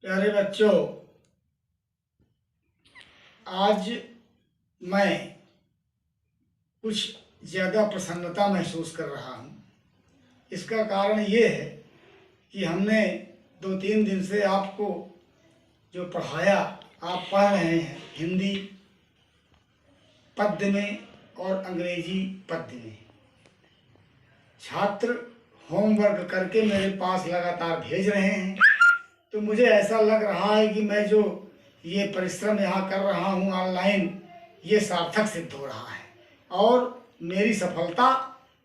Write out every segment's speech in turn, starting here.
प्यारे बच्चों, आज मैं कुछ ज़्यादा प्रसन्नता महसूस कर रहा हूँ। इसका कारण ये है कि हमने 2-3 दिन से आपको जो पढ़ाया, आप पढ़ रहे हैं हिंदी पद्य में और अंग्रेजी पद्य में। छात्र होमवर्क करके मेरे पास लगातार भेज रहे हैं, तो मुझे ऐसा लग रहा है कि मैं जो ये परिश्रम यहाँ कर रहा हूँ ऑनलाइन, ये सार्थक सिद्ध हो रहा है और मेरी सफलता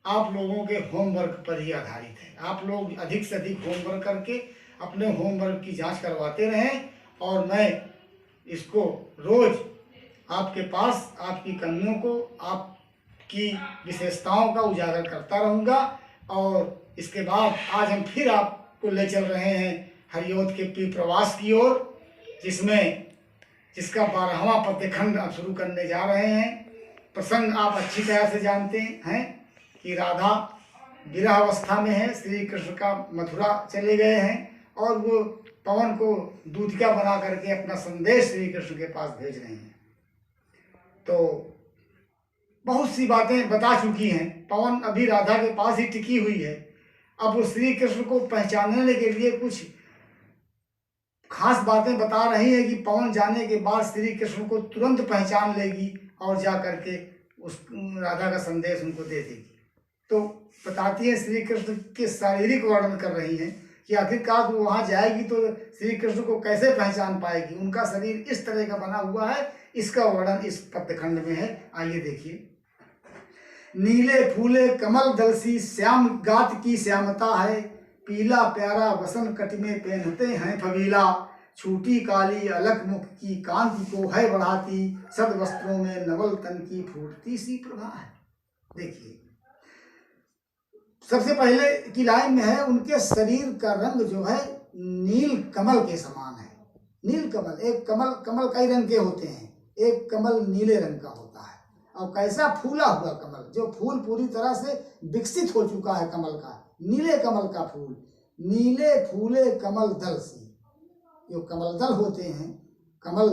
आप लोगों के होमवर्क पर ही आधारित है। आप लोग अधिक से अधिक होमवर्क करके अपने होमवर्क की जांच करवाते रहें और मैं इसको रोज़ आपके पास आपकी कमियों को, आपकी विशेषताओं का उजागर करता रहूँगा। और इसके बाद आज हम फिर आपको ले चल रहे हैं हरिऔध के प्रवास की ओर, जिसका 12वां पद्यखंड आप शुरू करने जा रहे हैं। प्रसंग आप अच्छी तरह से जानते हैं कि राधा विरह अवस्था में है, श्री कृष्ण का मथुरा चले गए हैं और वो पवन को दूधिका बना करके अपना संदेश श्री कृष्ण के पास भेज रहे हैं। तो बहुत सी बातें बता चुकी हैं। पवन अभी राधा के पास ही टिकी हुई है। अब वो श्री कृष्ण को पहचानने के लिए कुछ खास बातें बता रही है कि पवन जाने के बाद श्री कृष्ण को तुरंत पहचान लेगी और जा करके उस राधा का संदेश उनको दे देगी। तो बताती है, श्री कृष्ण के शारीरिक वर्णन कर रही हैं कि आखिरकार वो वहाँ जाएगी तो श्री कृष्ण को कैसे पहचान पाएगी। उनका शरीर इस तरह का बना हुआ है, इसका वर्णन इस पद्यखंड में है। आइए देखिए। नीले फूले कमल दल सी श्याम गात की श्यामता है, पीला प्यारा वसन कट में पहनते हैं फबीला, छूटी काली अलग मुख की कांति को है बढ़ाती, सद वस्त्रों में नवल तन की फूटती सी प्रभा है। देखिए, सबसे पहले की लाइन में है, उनके शरीर का रंग जो है नील कमल के समान है। नील कमल, एक कमल कई रंग के होते हैं, एक कमल नीले रंग का होता है। और कैसा फूला हुआ कमल, जो फूल पूरी तरह से विकसित हो चुका है कमल का, नीले कमल का फूल। नीले फूले कमल दल सी, जो कमल दल होते हैं, कमल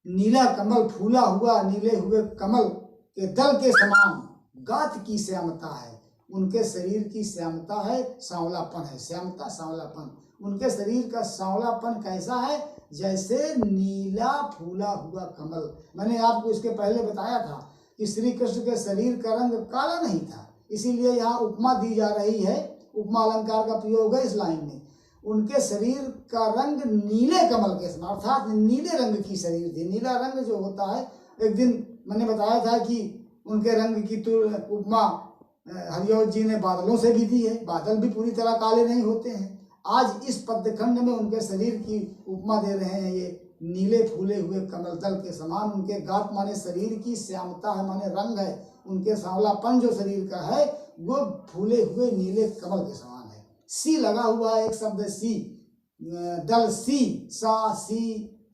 नीला कमल फूला हुआ नीले हुए कमल के दल के समान गात की श्यामता है। उनके शरीर की श्यामता है, सांवलापन है। श्यामता सांवलापन, उनके शरीर का सांवलापन कैसा है, जैसे नीला फूला हुआ कमल। मैंने आपको इसके पहले बताया था कि श्री कृष्ण के शरीर का रंग काला नहीं था, इसीलिए यहाँ उपमा दी जा रही है, उपमा अलंकार का प्रयोग है इस लाइन में। उनके शरीर का रंग नीले कमल के समान, अर्थात नीले रंग की शरीर थी। नीला रंग जो होता है, एक दिन मैंने बताया था कि उनके रंग की तो उपमा हरिऔध जी ने बादलों से भी दी है। बादल भी पूरी तरह काले नहीं होते हैं। आज इस पद्यखंड में उनके शरीर की उपमा दे रहे हैं, ये नीले फूले हुए कमल दल के समान। उनके गात माने शरीर की, श्यामता है माने रंग है, उनके सांवलापन जो शरीर का है वो फूले हुए नीले कमल के समान है। सी लगा हुआ है, एक शब्द सी, दल सी, सा सी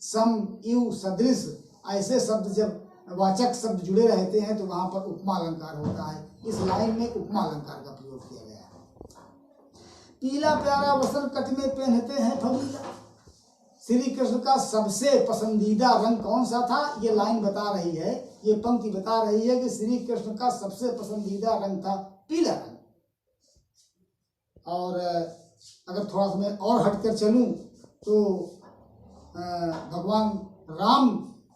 सम यू सदृश, ऐसे शब्द जब वाचक शब्द जुड़े रहते हैं तो वहां पर उपमा अलंकार होता है। इस लाइन में उपमा अलंकार का प्रयोग किया गया है। पीला प्यारा वसन कट में पहनते हैं फबीला, श्री कृष्ण का सबसे पसंदीदा रंग कौन सा था, ये लाइन बता रही है, ये पंक्ति बता रही है कि श्री कृष्ण का सबसे पसंदीदा रंग था पीला रंग। और अगर थोड़ा सा मैं और हटकर चलूं तो भगवान राम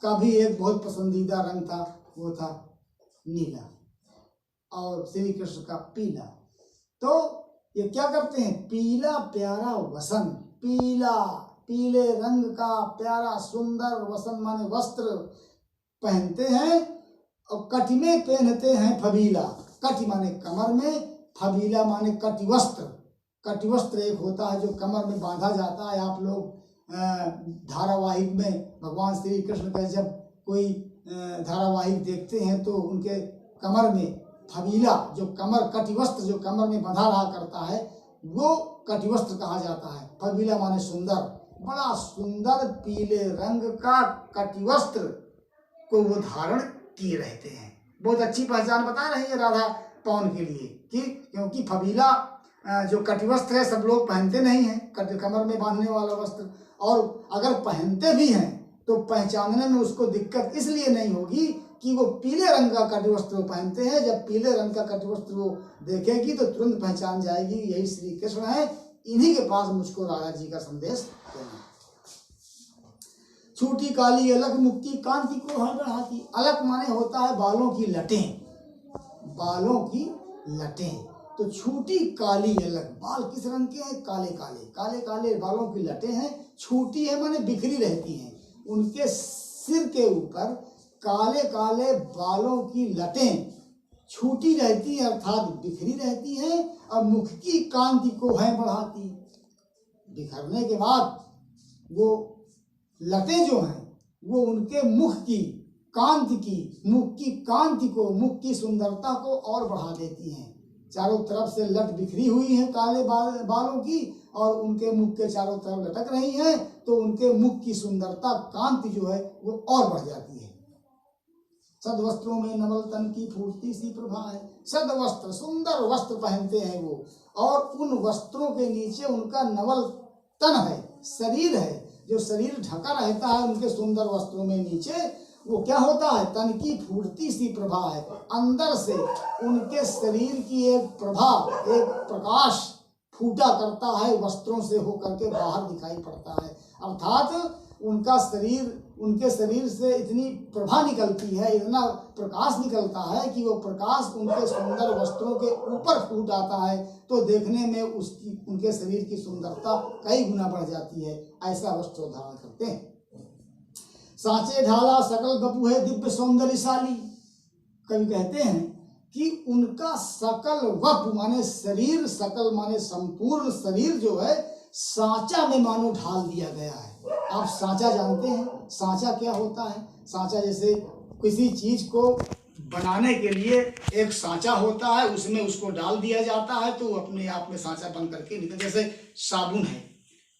का भी एक बहुत पसंदीदा रंग था, वो था नीला, और श्री कृष्ण का पीला। तो ये क्या करते हैं, पीला प्यारा वसन, पीला पीले रंग का प्यारा सुंदर वसन माने वस्त्र पहनते हैं, और कट में पहनते हैं फबीला। कट माने कमर में, फबीला माने कटिवस्त्र। कटिवस्त्र एक होता है जो कमर में बांधा जाता है। आप लोग धारावाहिक में भगवान श्री कृष्ण का जब कोई धारावाहिक देखते हैं तो उनके कमर में फबीला, जो कमर कटिवस्त्र जो कमर में बंधा रहा करता है, वो कटिवस्त्र कहा जाता है। फबीला माने सुंदर, बड़ा सुंदर पीले रंग का कटिवस्त्र को वो धारण किए रहते हैं। बहुत अच्छी पहचान बता रही है राधा पवन के लिए कि क्योंकि फबीला जो कटिवस्त्र है सब लोग पहनते नहीं हैं, कमर में बांधने वाला वस्त्र, और अगर पहनते भी हैं तो पहचानने में उसको दिक्कत इसलिए नहीं होगी कि वो पीले रंग का कटिवस्त्र वो पहनते हैं। जब पीले रंग का कटिवस्त्र वो देखेगी तो तुरंत पहचान जाएगी यही श्री कृष्ण है, इन्हीं के पास मुझको राधा जी का संदेश देना। छोटी काली अलग मुख की कांति को हर बढ़ाती। अलग माने होता है बालों की लटें, बालों की लटें। तो छोटी काली अलग, बाल किस रंग के हैं? काले काले, काले काले बालों की लटें हैं। छोटी है माने बिखरी रहती हैं, उनके सिर के ऊपर काले काले बालों की लटें छूटी रहती हैं अर्थात बिखरी रहती हैं, और मुख की कांति को है बढ़ाती। बिखरने के बाद वो लटें जो हैं वो उनके मुख की कांति की, मुख की कांति को, मुख की सुंदरता को और बढ़ा देती हैं। चारों तरफ से लट बिखरी हुई है काले बालों की, और उनके मुख के चारों तरफ लटक रही है, तो उनके मुख की सुंदरता कांति जो है वो और बढ़ जाती है। सदवस्त्रों में नवल तन की फूटती सी प्रभा है। सदवस्त्र, सुंदर वस्त्र पहनते हैं वो, और उन वस्त्रों के नीचे उनका नवल तन है, शरीर है, जो शरीर ढका रहता है उनके सुंदर वस्त्रों में नीचे, वो क्या होता है? तन की फूटती सी प्रभा है। अंदर से उनके शरीर की एक प्रभा, एक प्रकाश फूटा करता है, वस्त्रों से होकर के बाहर दिखाई पड़ता है। अर्थात उनका शरीर, उनके शरीर से इतनी प्रभा निकलती है, इतना प्रकाश निकलता है कि वो प्रकाश उनके सुंदर वस्त्रों के ऊपर फूट आता है, तो देखने में उसकी, उनके शरीर की सुंदरता कई गुना बढ़ जाती है। ऐसा वस्त्र धारण करते हैं। सांचे ढाला सकल बपू है दिव्य सौंदर्यशाली। कवि कहते हैं कि उनका सकल वपु माने शरीर, सकल माने संपूर्ण शरीर जो है सांचा में मानो ढाल दिया गया है। आप सांचा जानते हैं? सांचा क्या होता है? सांचा जैसे किसी चीज को बनाने के लिए एक सांचा होता है, उसमें उसको डाल दिया जाता है तो अपने आप में सांचा बन करके निकल। जैसे साबुन है,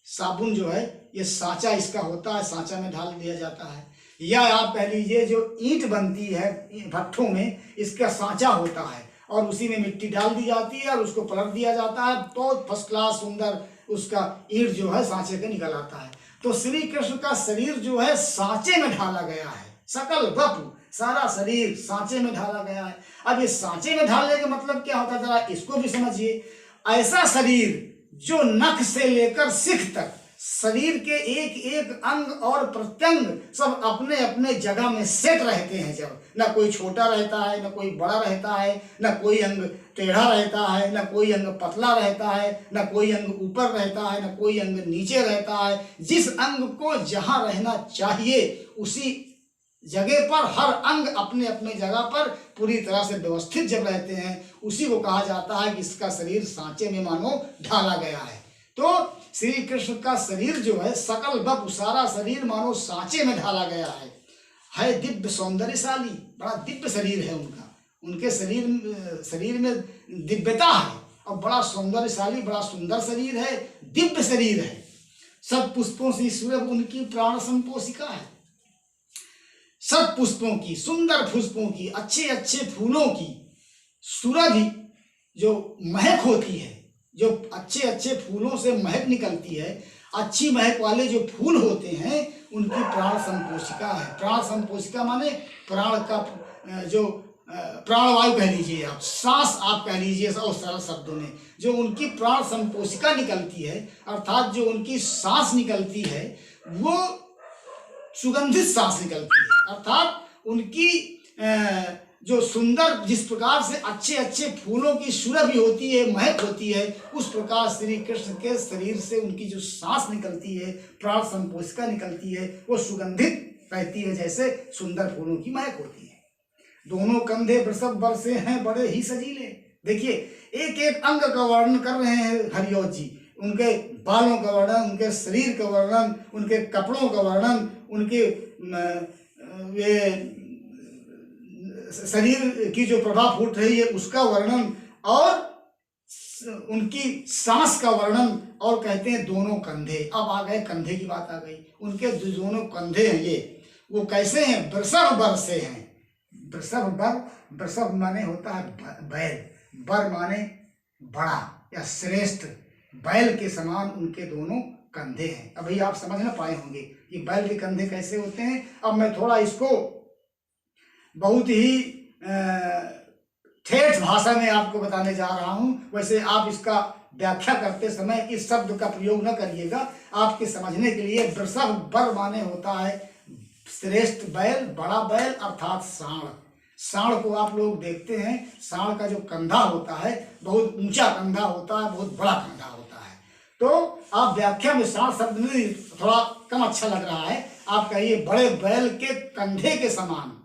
साबुन जो है ये सांचा इसका होता है, सांचा में डाल दिया जाता है। या आप कह लीजिए जो ईंट बनती है भट्ठों में, इसका सांचा होता है और उसी में मिट्टी डाल दी जाती है और उसको पलट दिया जाता है, बहुत फर्स्ट क्लास सुंदर उसका ईंट जो है सांचे के निकल आता है। तो श्री कृष्ण का शरीर जो है सांचे में ढाला गया है, सकल वपु, सारा शरीर सांचे में ढाला गया है। अब ये सांचे में ढालने का मतलब क्या होता है, जरा इसको भी समझिए। ऐसा शरीर जो नख से लेकर सिख तक शरीर के एक एक अंग और प्रत्यंग सब अपने अपने जगह में सेट रहते हैं। जब न कोई छोटा रहता है, न कोई बड़ा रहता है, न कोई अंग टेढ़ा रहता है, न कोई अंग पतला रहता है, न कोई अंग ऊपर रहता है, न कोई अंग नीचे रहता है। जिस अंग को जहां रहना चाहिए उसी जगह पर हर अंग अपने अपने जगह पर पूरी तरह से व्यवस्थित जब रहते हैं, उसी को कहा जाता है कि इसका शरीर सांचे में मानो ढाला गया है। तो श्री कृष्ण का शरीर जो है सकल वपु, सारा शरीर मानो सांचे में ढाला गया है दिव्य सौंदर्यशाली। बड़ा दिव्य शरीर है उनका, उनके शरीर में दिव्यता है और बड़ा सौंदर्यशाली, बड़ा सुंदर शरीर है, दिव्य शरीर है। सब पुष्पों से सुलभ उनकी प्राण संपोषिका है। सब पुष्पों की, सुंदर पुष्पों की, अच्छे अच्छे फूलों की सुरभि जो महक होती है, जो अच्छे अच्छे फूलों से महक निकलती है, अच्छी महक वाले जो फूल होते हैं उनकी प्राण संपोषिका है। प्राण संपोषिका माने प्राण का जो प्राणवायु कह लीजिए आप, सांस आप कह लीजिए और सरल शब्दों में, जो उनकी प्राण संपोषिका निकलती है, अर्थात जो उनकी सांस निकलती है वो सुगंधित सांस निकलती है। अर्थात उनकी जो सुंदर, जिस प्रकार से अच्छे अच्छे फूलों की सुरभि होती है, महक होती है, उस प्रकार श्री कृष्ण के शरीर से उनकी जो सांस निकलती है, प्राण संपोषिका निकलती है, वो सुगंधित रहती है, जैसे सुंदर फूलों की महक होती है। दोनों कंधे वृषभ बरसे हैं बड़े ही सजीले। देखिए एक एक अंग का वर्णन कर रहे हैं हरिओत जी, उनके बालों का वर्णन, उनके शरीर का वर्णन, उनके कपड़ों का वर्णन, उनके वे शरीर की जो प्रभा फूट रही है उसका वर्णन, और उनकी सांस का वर्णन, और कहते हैं दोनों कंधे। अब आ गए कंधे की बात आ गई। उनके जो दोनों कंधे हैं ये वो कैसे हैं? वृषभ बर से हैं। वृषभ बर, वृषभ माने होता है बैल, बर माने बड़ा, या श्रेष्ठ बैल के समान उनके दोनों कंधे हैं। अभी आप समझ ना पाए होंगे कि बैल के कंधे कैसे होते हैं। अब मैं थोड़ा इसको बहुत ही ठेठ भाषा में आपको बताने जा रहा हूं। वैसे आप इसका व्याख्या करते समय इस शब्द का प्रयोग न करिएगा, आपके समझने के लिए। वृषभ बर माने होता है श्रेष्ठ बैल, बड़ा बैल अर्थात सांड। सांड को आप लोग देखते हैं, सांड का जो कंधा होता है बहुत ऊंचा कंधा होता है, बहुत बड़ा कंधा होता है। तो आप व्याख्या में सांड शब्द में थोड़ा कम अच्छा लग रहा है, आप कहिए बड़े बैल के कंधे के समान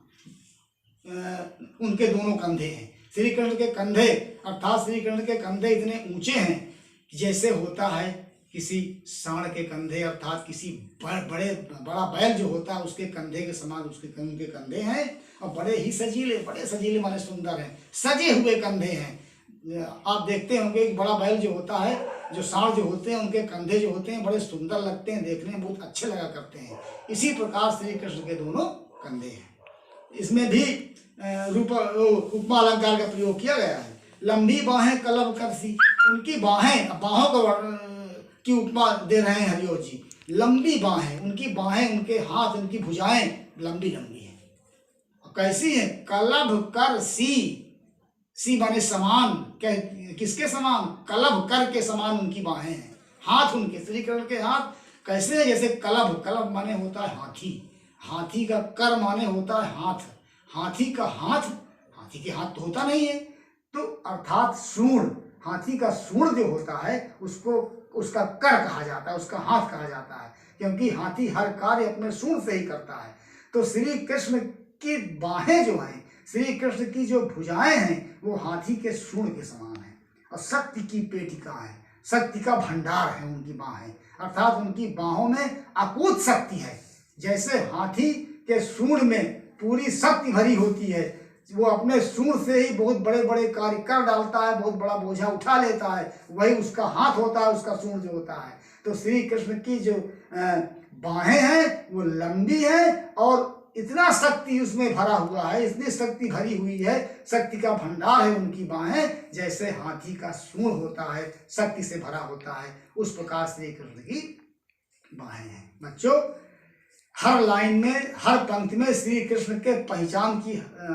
उनके दोनों कंधे हैं। श्री कृष्ण के कंधे अर्थात श्री कृष्ण के कंधे इतने ऊंचे हैं कि जैसे होता है किसी सांड के कंधे, अर्थात किसी बड़ा बैल जो होता है उसके कंधे के समान उसके कंधे हैं। और बड़े सजीले माने सुंदर हैं, सजे हुए कंधे हैं। आप देखते होंगे कि बड़ा बैल जो होता है, जो सांड जो होते हैं, उनके कंधे जो होते हैं बड़े सुंदर लगते हैं, देखने में बहुत अच्छे लगा करते हैं। इसी प्रकार श्री कृष्ण के दोनों कंधे हैं। इसमें भी उपमा अलंकार का प्रयोग किया गया है। लंबी बाहें कलब करसी, उनकी बाहों को की उपमा दे रहे हैं हरिओ जी। लंबी बाहें, उनकी बाहें, उनके हाथ, उनकी भुजाएं लंबी लंबी हैं। कैसी है? कलब कर सी माने समान, किसके समान? कलब कर के समान उनकी बाहें हैं। हाथ उनके, श्री कृष्ण के हाथ कैसे है? जैसे कलब माने होता है हाथी, हाथी का कर माने होता है हाथ, हाथी का हाथ, हाथी के हाथ तो होता नहीं है, तो अर्थात सूंड, हाथी का सूंड जो होता है उसको उसका कर कहा जाता है, उसका हाथ कहा जाता है, क्योंकि हाथी हर कार्य अपने सूंड से ही करता है। तो श्री कृष्ण की बाहें जो हैं, श्री कृष्ण की जो भुजाएं हैं वो हाथी के सूंड के समान है। और शक्ति की पेटिका है, शक्ति का भंडार है उनकी बाहें, अर्थात उनकी बाहों में अकूत शक्ति है। जैसे हाथी के सूंड में पूरी शक्ति भरी होती है, वो अपने सूंड से ही बहुत बड़े बड़े कार्य कर डालता है, बहुत बड़ा बोझा उठा लेता है, वही उसका हाथ होता है, उसका सूंड जो होता है। तो श्री कृष्ण की जो बाहें हैं वो लंबी है और इतना शक्ति उसमें भरा हुआ है, इतनी शक्ति भरी हुई है, शक्ति का भंडार है उनकी बाहें। जैसे हाथी का सूंड होता है, शक्ति से भरा होता है, उस प्रकार श्री कृष्ण की बाहें हैं। बच्चों, हर लाइन में, हर पंक्ति में श्री कृष्ण के पहचान की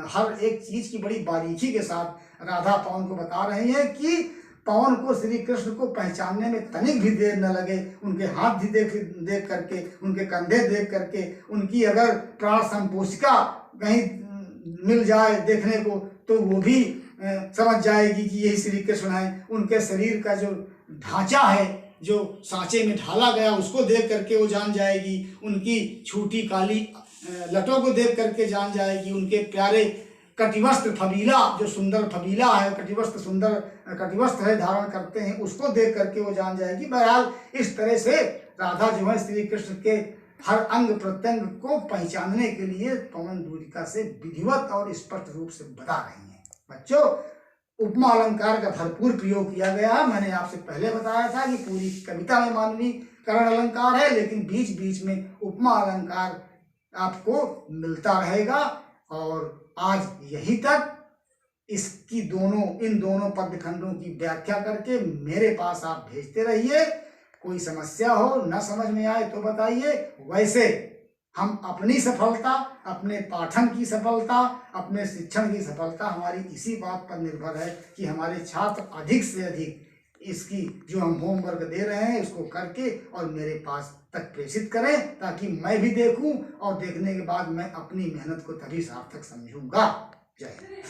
हर एक चीज की बड़ी बारीकी के साथ राधा पवन को बता रही है कि पवन को, श्री कृष्ण को पहचानने में तनिक भी देर न लगे। उनके हाथ भी देख करके, उनके कंधे देख करके, उनकी अगर प्राण संपोषिका कहीं मिल जाए देखने को तो वो भी समझ जाएगी कि यही श्री कृष्ण है। उनके शरीर का जो ढांचा है, जो सांचे में ढाला गया, उसको देख करके वो जान जाएगी। उनकी छोटी काली लटों को देख करके जान जाएगी। उनके प्यारे कटिवस्त्र फबीला, जो सुंदर फबीला है, कटिवस्त्र सुंदर कटिवस्त्र है धारण करते हैं, उसको देख करके वो जान जाएगी। बहरहाल इस तरह से राधा जो है श्री कृष्ण के हर अंग प्रत्यंग को पहचानने के लिए पवन दूरिका से विधिवत और स्पष्ट रूप से बता रही है। बच्चों, उपमा अलंकार का भरपूर प्रयोग किया गया है। मैंने आपसे पहले बताया था कि पूरी कविता में मानवीकरण अलंकार है, लेकिन बीच बीच में उपमा अलंकार आपको मिलता रहेगा। और आज यही तक इन दोनों पद्यखंडों की व्याख्या करके मेरे पास आप भेजते रहिए। कोई समस्या हो, न समझ में आए तो बताइए। वैसे हम अपनी सफलता, अपने पाठन की सफलता, अपने शिक्षण की सफलता हमारी इसी बात पर निर्भर है कि हमारे छात्र अधिक से अधिक इसकी जो हम होमवर्क दे रहे हैं इसको करके और मेरे पास तक प्रेषित करें, ताकि मैं भी देखूं और देखने के बाद मैं अपनी मेहनत को तभी सार्थक समझूंगा। जय हिंद।